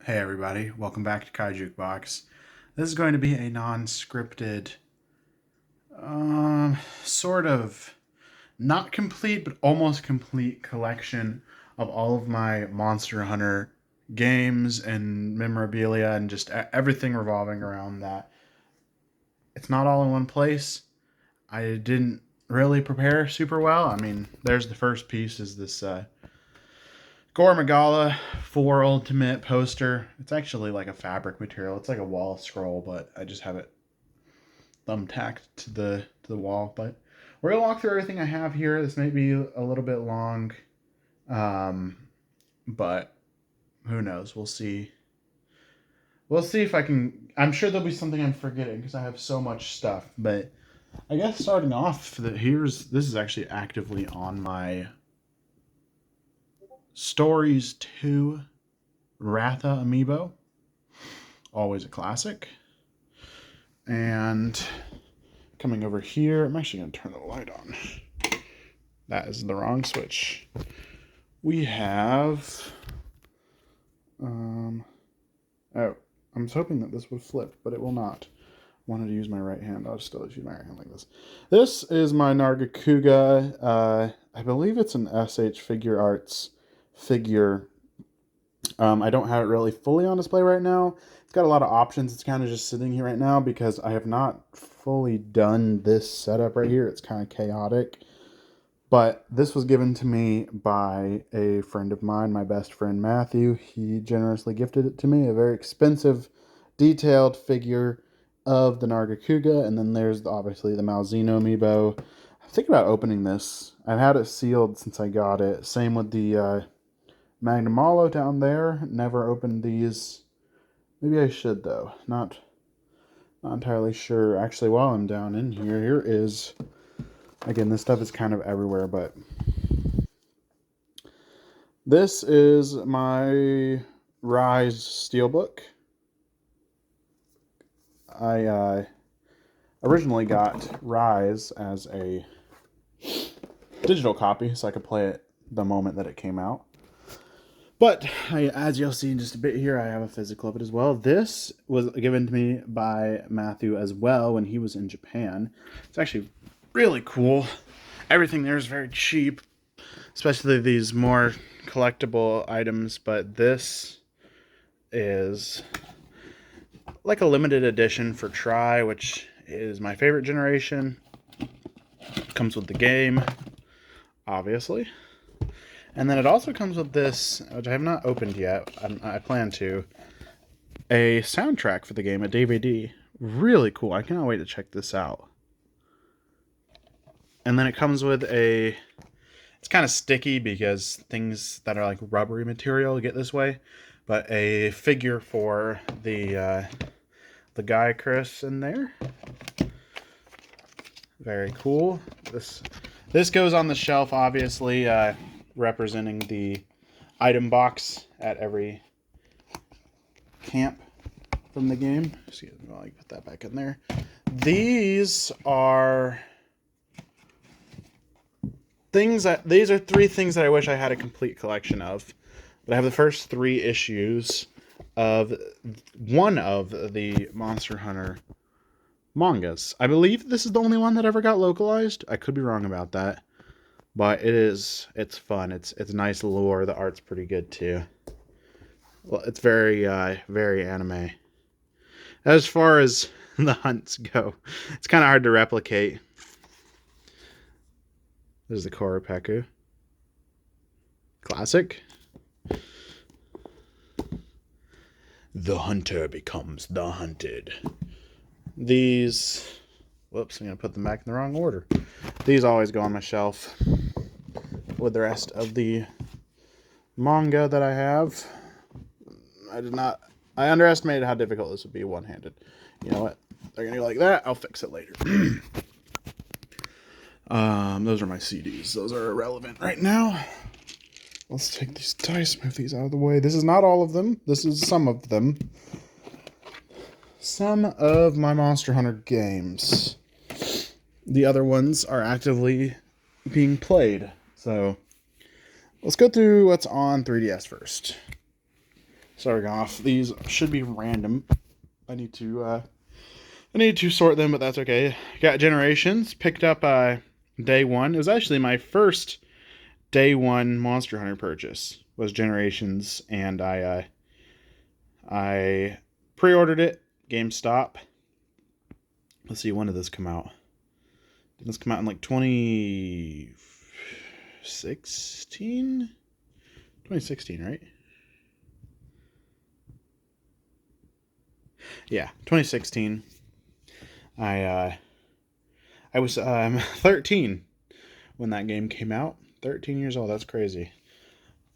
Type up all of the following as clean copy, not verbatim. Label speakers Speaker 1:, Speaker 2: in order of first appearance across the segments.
Speaker 1: Hey everybody, welcome back to Kai Jukebox. This is going to be a non-scripted, sort of not complete but almost complete collection of all of my Monster Hunter games and memorabilia and just everything revolving around that. It's not all in one place. I didn't really prepare super well. I mean, there's the first piece is this Gore Magala 4 Ultimate poster. It's actually like a fabric material. It's like a wall scroll, but I just have it thumbtacked to the wall. But we're gonna walk through everything I have here. This may be a little bit long, um, but who knows? We'll see. We'll see if I can. I'm sure there'll be something I'm forgetting because I have so much stuff. But I guess starting off, this is actually actively on my Stories 2 Ratha amiibo. Always a classic. And coming over here, I'm actually going to turn the light on. That is the wrong switch. We have, oh, I was hoping that this would flip, but it will not. I wanted to use my right hand. I'll just still use my right hand like this. This is my Nargacuga. I believe it's an SH Figure Arts figure. I don't have it really fully on display right now. It's got a lot of options. It's kind of just sitting here right now because I have not fully done this setup right here. It's kind of chaotic. But this was given to me by a friend of mine, my best friend Matthew. He generously gifted it to me, a very expensive, detailed figure of the Nargacuga. And then there's obviously the Malzeno amiibo. I'm thinking about opening this. I've had it sealed since I got it. Same with the Magnum Malo down there. Never opened these. Maybe I should though. Not entirely sure. Actually, while I'm down in here, here is again. This stuff is kind of everywhere, but this is my Rise Steelbook. I originally got Rise as a digital copy, so I could play it the moment that it came out. But as you'll see in just a bit here, I have a physical of it as well. This was given to me by Matthew as well when he was in Japan. It's actually really cool. Everything there is very cheap, especially these more collectible items. But this is like a limited edition for Tri, which is my favorite generation. Comes with the game, obviously. And then it also comes with this, which I have not opened yet. I plan to. A soundtrack for the game, a DVD. Really cool. I cannot wait to check this out. And then it comes with a... It's kind of sticky because things that are like rubbery material get this way. But a figure for the guy Chris in there. Very cool. This goes on the shelf, obviously. Representing the item box at every camp from the game. Excuse me while I put that back in there. These are these are three things that I wish I had a complete collection of. But I have the first 3 issues of one of the Monster Hunter mangas. I believe this is the only one that ever got localized. I could be wrong about that. But it's fun. It's nice lore. The art's pretty good too. Well, it's very very anime. As far as the hunts go, it's kind of hard to replicate. There's the Koropeku. Classic. The hunter becomes the hunted. These... Whoops, I'm going to put them back in the wrong order. These always go on my shelf with the rest of the manga that I have. I underestimated how difficult this would be one-handed. You know what? They're going to go like that. I'll fix it later. Those are my CDs. Those are irrelevant right now. Let's take these dice, move these out of the way. This is not all of them. This is some of them. Some of my Monster Hunter games. The other ones are actively being played. So let's go through what's on 3DS first. Starting off, these should be random. I need to sort them, but that's okay. Got Generations, picked up day one. It was actually my first day one Monster Hunter purchase was Generations, and I pre-ordered it, GameStop. Let's see, when did this come out? Did this come out in like 2016? 2016, right? Yeah, 2016. I was 13 when that game came out. 13 years old. That's crazy.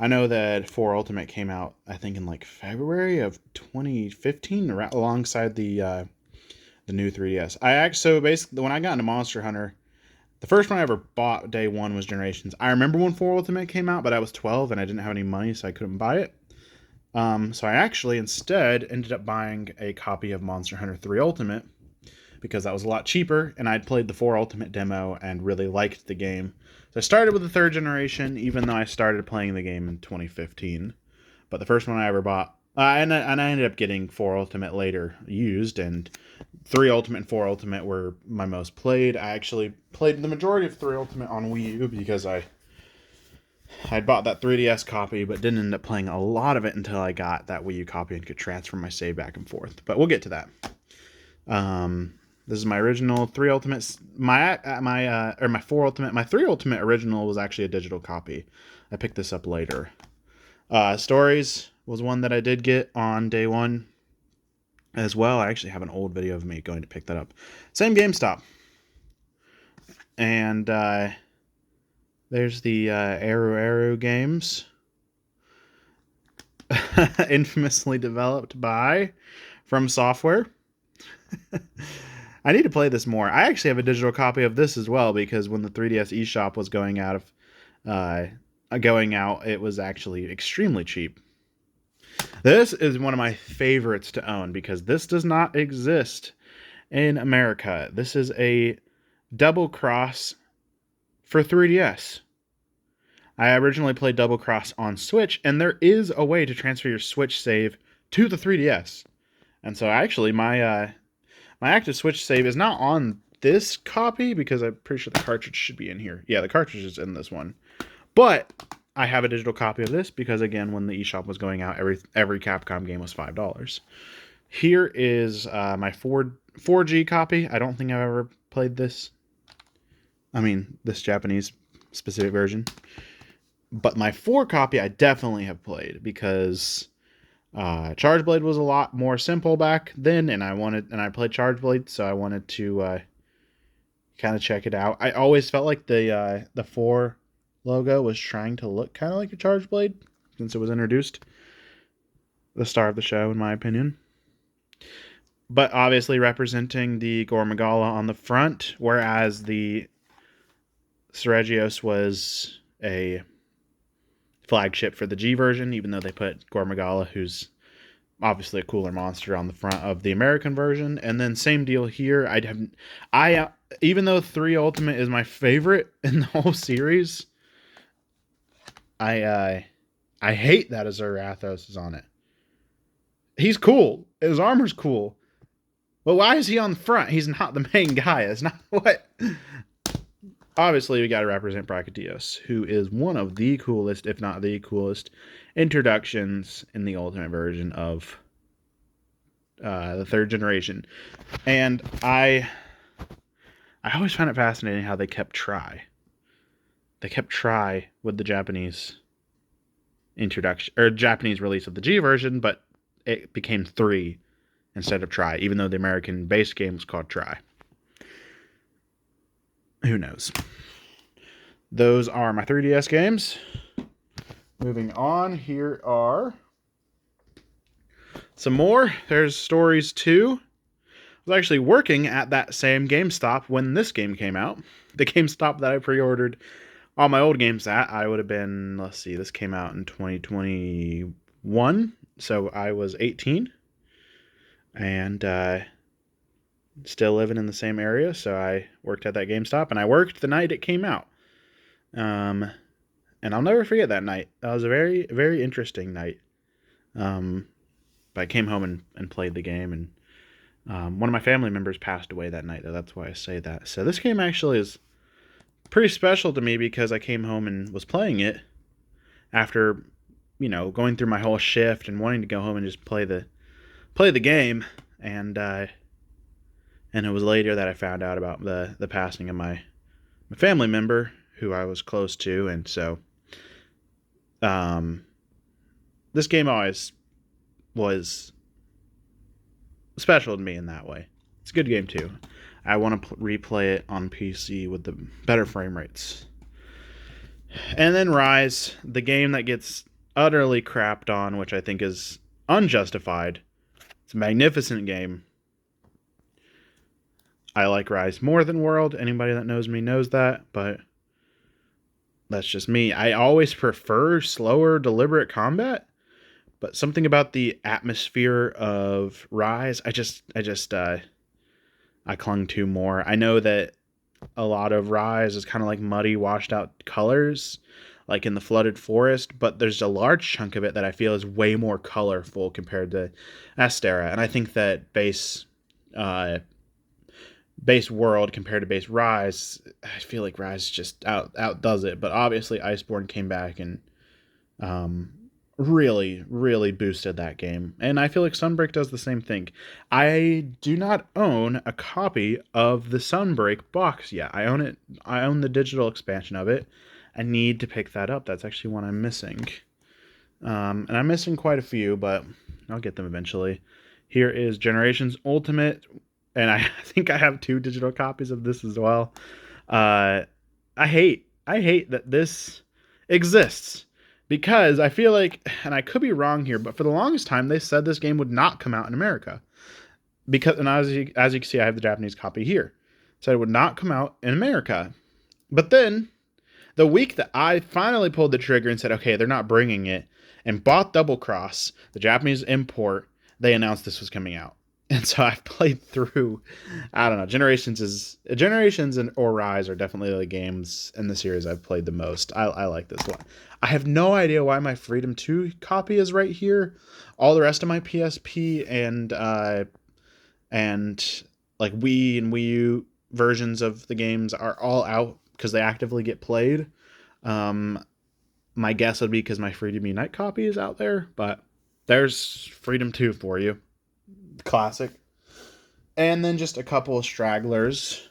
Speaker 1: I know that 4 Ultimate came out, I think, in like February of 2015, alongside the new 3DS. So basically, when I got into Monster Hunter, the first one I ever bought day one was Generations. I remember when 4 Ultimate came out, but I was 12 and I didn't have any money, so I couldn't buy it. So I actually instead ended up buying a copy of Monster Hunter 3 Ultimate because that was a lot cheaper, and I'd played the 4 Ultimate demo and really liked the game. So I started with the 3rd generation, even though I started playing the game in 2015. But the first one I ever bought, and I ended up getting 4 Ultimate later used, and 3 Ultimate and 4 Ultimate were my most played. I actually played the majority of 3 Ultimate on Wii U because I'd bought that 3DS copy, but didn't end up playing a lot of it until I got that Wii U copy and could transfer my save back and forth. But we'll get to that. This is my original 3 Ultimate. My 4 Ultimate. My 3 Ultimate original was actually a digital copy. I picked this up later. Stories was one that I did get on day one as well. I actually have an old video of me going to pick that up. Same GameStop. And there's the Aru games. Infamously developed by From Software. I need to play this more. I actually have a digital copy of this as well because when the 3DS eShop was going out, it was actually extremely cheap. This is one of my favorites to own because this does not exist in America. This is a Double Cross for 3DS. I originally played Double Cross on Switch, and there is a way to transfer your Switch save to the 3DS. And so actually my active Switch save is not on this copy because I'm pretty sure the cartridge should be in here. Yeah, the cartridge is in this one. But I have a digital copy of this because, again, when the eShop was going out, every Capcom game was $5. Here is my 4G copy. I don't think I've ever played this. I mean, this Japanese specific version. But my 4 copy I definitely have played because Charge Blade was a lot more simple back then, and I played Charge Blade, so I wanted to kind of check it out. I always felt like the 4 logo was trying to look kind of like a Charge Blade since it was introduced. The star of the show, in my opinion. But obviously representing the Gore Magala on the front, whereas the Seregios was a flagship for the G version, even though they put Gore Magala, who's obviously a cooler monster, on the front of the American version. And then same deal here. Even though 3 Ultimate is my favorite in the whole series, I hate that Azur Athos is on it. He's cool. His armor's cool. But why is he on the front? He's not the main guy. It's not what. Obviously, we got to represent Brachydios, who is one of the coolest, if not the coolest, introductions in the Ultimate version of the 3rd generation. And I always found it fascinating how they kept Tri. They kept Tri with the Japanese introduction, or Japanese release of the G version, but it became 3 instead of Tri, even though the American base game was called Tri. Who knows? Those are my 3DS games. Moving on, here are some more. There's Stories 2. I was actually working at that same GameStop when this game came out. The GameStop that I pre-ordered all my old games at. I would have been, let's see, this came out in 2021, so I was 18. And still living in the same area, so I worked at that GameStop, and I worked the night it came out. And I'll never forget that night. That was a very, very interesting night. But I came home and played the game, and one of my family members passed away that night, though. That's why I say that. So this game actually is pretty special to me because I came home and was playing it after, going through my whole shift and wanting to go home and just play the game, and it was later that I found out about the passing of my family member who I was close to, and so this game always was special to me in that way. It's a good game too. I want to replay it on PC with the better frame rates. And then Rise, the game that gets utterly crapped on, which I think is unjustified. It's a magnificent game. I like Rise more than World. Anybody that knows me knows that, but that's just me. I always prefer slower, deliberate combat, but something about the atmosphere of Rise, I clung to more. I know that a lot of Rise is kind of like muddy, washed out colors, like in the Flooded Forest, but there's a large chunk of it that I feel is way more colorful compared to Astera, and I think that base World compared to base Rise, I feel like Rise just outdoes it. But obviously, Iceborne came back and really, really boosted that game. And I feel like Sunbreak does the same thing. I do not own a copy of the Sunbreak box yet. I own it. I own the digital expansion of it. I need to pick that up. That's actually one I'm missing. And I'm missing quite a few, but I'll get them eventually. Here is Generations Ultimate, and I think I have 2 digital copies of this as well. I hate that this exists, because I feel like, and I could be wrong here, but for the longest time they said this game would not come out in America, because, and as you can see, I have the Japanese copy here. Said it would not come out in America, but then the week that I finally pulled the trigger and said, okay, they're not bringing it, and bought Double Cross, the Japanese import, they announced this was coming out. And so I've played through, I don't know, Generations and or Rise are definitely the games in the series I've played the most. I like this one. I have no idea why my Freedom 2 copy is right here. All the rest of my PSP and like Wii and Wii U versions of the games are all out because they actively get played. My guess would be because my Freedom Unite copy is out there, but there's Freedom 2 for you. Classic. And then just a couple of stragglers.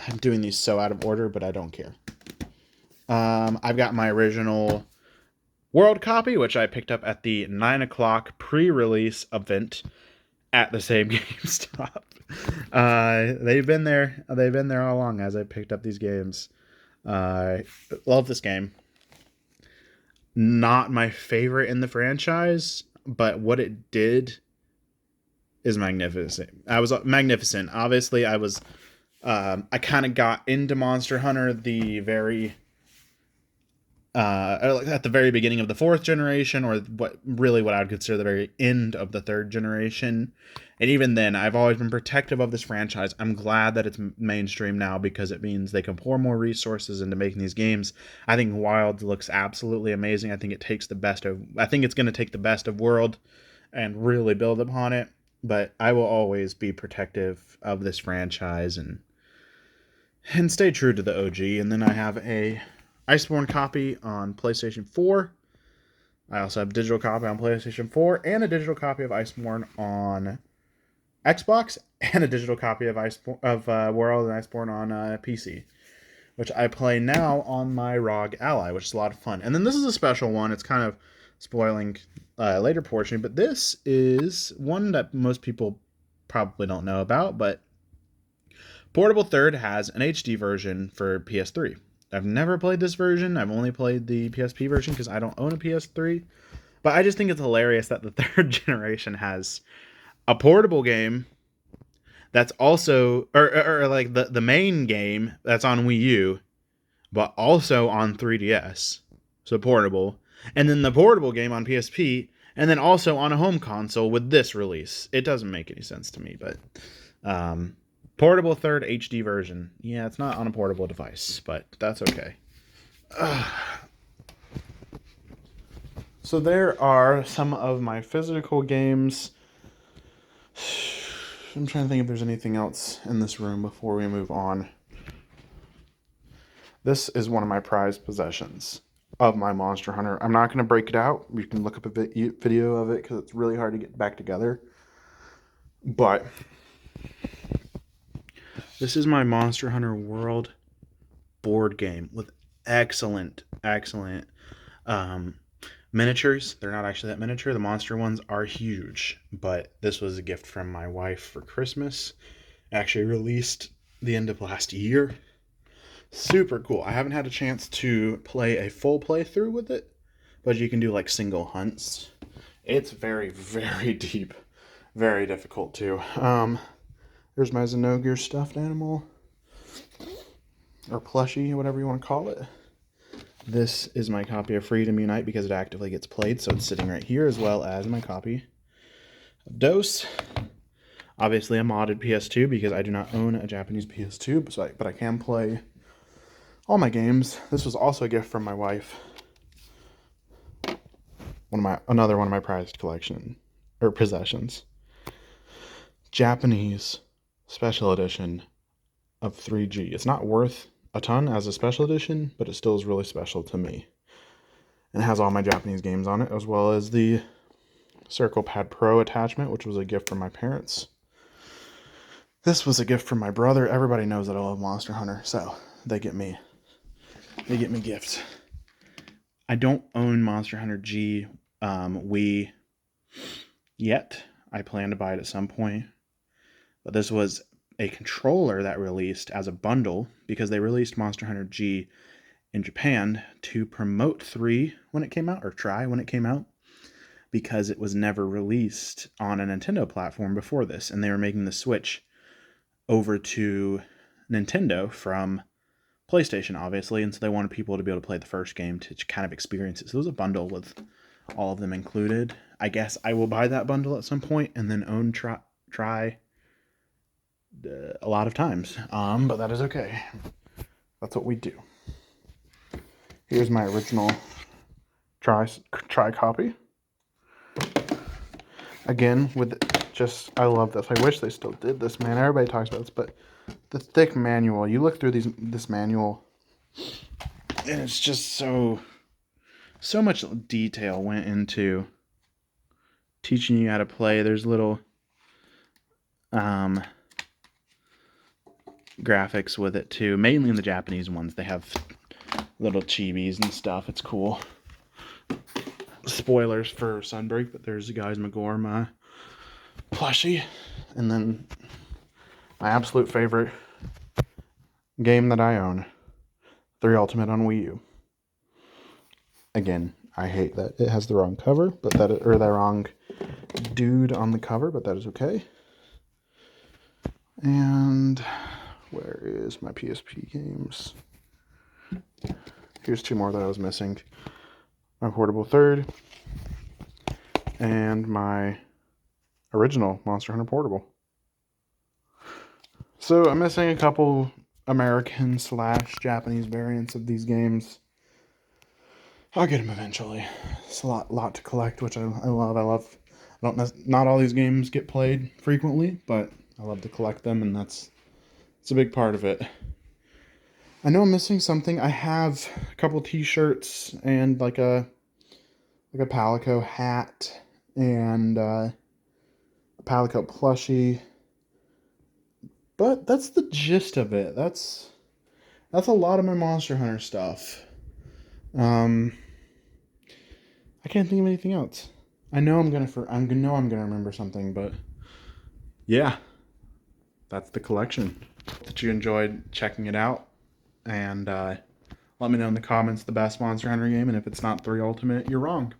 Speaker 1: I'm doing these so out of order, but I don't care. I've got my original World copy, which I picked up at the 9 o'clock pre-release event at the same GameStop. They've been there all along as I picked up these games. Love this game. Not my favorite in the franchise, but what it did is magnificent. Magnificent. Obviously, I kind of got into Monster Hunter at the very beginning of the 4th generation, or what I would consider the very end of the 3rd generation. And even then, I've always been protective of this franchise. I'm glad that it's mainstream now, because it means they can pour more resources into making these games. I think Wild looks absolutely amazing. I think it's going to take the best of World and really build upon it. But I will always be protective of this franchise and stay true to the OG. And then I have a Iceborne copy on PlayStation 4. I also have a digital copy on PlayStation 4 and a digital copy of Iceborne on Xbox, and a digital copy of World and Iceborne on PC, which I play now on my ROG Ally, which is a lot of fun. And then this is a special one. It's kind of spoiling later portion, but this is one that most people probably don't know about, but Portable Third has an HD version for PS3. I've never played this version. I've only played the PSP version because I don't own a PS3. But I just think it's hilarious that the 3rd generation has a portable game that's also, or like the main game that's on Wii U, but also on 3DS. So portable. And then the portable game on PSP, and then also on a home console with this release. It doesn't make any sense to me, but Portable Third HD version. Yeah, it's not on a portable device, but that's okay. So there are some of my physical games. I'm trying to think if there's anything else in this room before we move on. This is one of my prized possessions of my Monster Hunter. I'm not going to break it out. You can look up a video of it because it's really hard to get back together. But this is my Monster Hunter World board game with excellent miniatures. They're not actually that miniature. The monster ones are huge, but this was a gift from my wife for Christmas. Actually released the end of last year. Super cool. I haven't had a chance to play a full playthrough with it, but you can do like single hunts. It's very, very deep. Very difficult too. There's my Zenogre stuffed animal. Or plushie, whatever you want to call it. This is my copy of Freedom Unite because it actively gets played, so it's sitting right here, as well as my copy of DOS. Obviously a modded PS2 because I do not own a Japanese PS2, but I can play all my games. This was also a gift from my wife. Another one of my prized collection or possessions. Japanese special edition of 3G. It's not worth a ton as a special edition, but it still is really special to me. And it has all my Japanese games on it, as well as the Circle Pad Pro attachment, which was a gift from my parents. This was a gift from my brother. Everybody knows that I love Monster Hunter, so they get me gifts. I don't own Monster Hunter G Wii yet. I plan to buy it at some point. But this was a controller that released as a bundle because they released Monster Hunter G in Japan to promote 3 when it came out, or try when it came out, because it was never released on a Nintendo platform before this, and they were making the switch over to Nintendo from PlayStation, obviously, and so they wanted people to be able to play the first game to kind of experience it. So it was a bundle with all of them included. I guess I will buy that bundle at some point and then own try a lot of times, but that is okay. That's what we do. Here's my original try copy. Again, with I love this. I wish they still did this, man. Everybody talks about this, but the thick manual. You look through this manual, and it's just so much detail went into teaching you how to play. There's little graphics with it too, mainly in the Japanese ones. They have little chibis and stuff. It's cool. Spoilers for Sunbreak, but there's the Guys Magor, my plushie, and then my absolute favorite game that I own, 3 Ultimate on Wii U. Again, I hate that it has the wrong cover, but the wrong dude on the cover, but that is okay. And where is my PSP games? Here's 2 more that I was missing. My Portable 3rd and my original Monster Hunter Portable. So I'm missing a couple American / Japanese variants of these games. I'll get them eventually. It's a lot to collect, which I love. Not all these games get played frequently, but I love to collect them, and it's a big part of it. I know I'm missing something. I have a couple t-shirts and like a Palico hat and a Palico plushie. But that's the gist of it. That's a lot of my Monster Hunter stuff. I can't think of anything else. I know I'm gonna remember something, but yeah, that's the collection. That you enjoyed checking it out, and let me know in the comments the best Monster Hunter game, and if it's not 3 Ultimate, you're wrong.